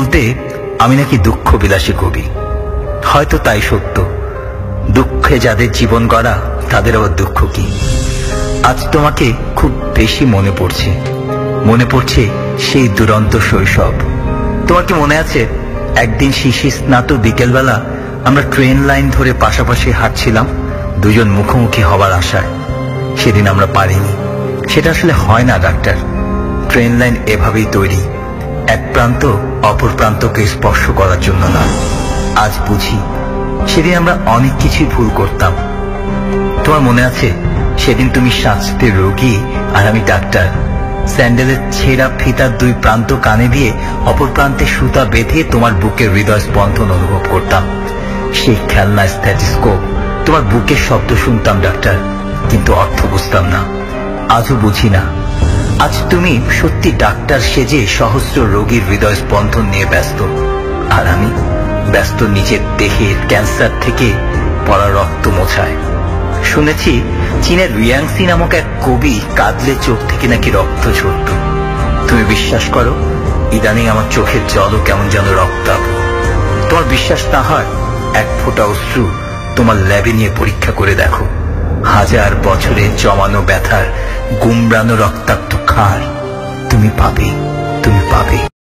বলতে আমি নাকি দুঃখ বিলাসী কবি। হয়তো তাই সত্য, দুঃখে যাদের জীবন গড়া তাদের আবার দুঃখ কি। আজ তোমাকে খুব বেশি মনে পড়ছে সেই দুরন্ত শৈশব। তোমার কি মনে আছে একদিন শিশির স্নাত বিকেলবেলা আমরা ট্রেন লাইন ধরে পাশাপাশি হাঁটছিলাম দুজন মুখোমুখি হবার আশায়? সেদিন আমরা পারিনি। সেটা আসলে হয় না ডাক্তার। ট্রেন লাইন এভাবেই তৈরি, এক প্রান্ত অপর প্রান্তকে স্পর্শ করার জন্য না। আজ বুঝি সেদিন আমরা অনেক কিছুই ভুল করতাম। তোমার মনে আছে সেদিন তুমি স্বাস্থ্যের রোগী আর আমি ডাক্তার। স্যান্ডেলের ছেঁড়া ফিতার দুই প্রান্ত কানে দিয়ে অপর প্রান্তে সুতা বেঁধে তোমার বুকের হৃদয় স্পন্দন অনুভব করতাম। সেই খেলনা স্ট্যাথোস্কোপ, তোমার বুকের শব্দ শুনতাম ডাক্তার, কিন্তু অর্থ বুঝতাম না। আজও বুঝি না। আজ তুমি সত্যি ডাক্তার সেজে সহস্র রোগীর হৃদয় স্পন্দন নিয়ে ব্যস্ত, আর আমি ব্যস্ত নিজের দেহের ক্যান্সার থেকে পড়া রক্ত মোছায়। শুনেছি চীনের রিয়াংসি নামক এক কবি কাঁদলে চোখ থেকে নাকি রক্ত ঝরত। তুমি বিশ্বাস করো, ইদানিং আমার চোখের জলও কেমন যেন রক্তাভ। তোমার বিশ্বাস না হয় এক ফোঁটা অশ্রু তোমার ল্যাবে নিয়ে পরীক্ষা করে দেখো। 1000 বছরের জমানো ব্যথার গুমরানো রক্তাক্ত ক্ষার তুমি পাবে।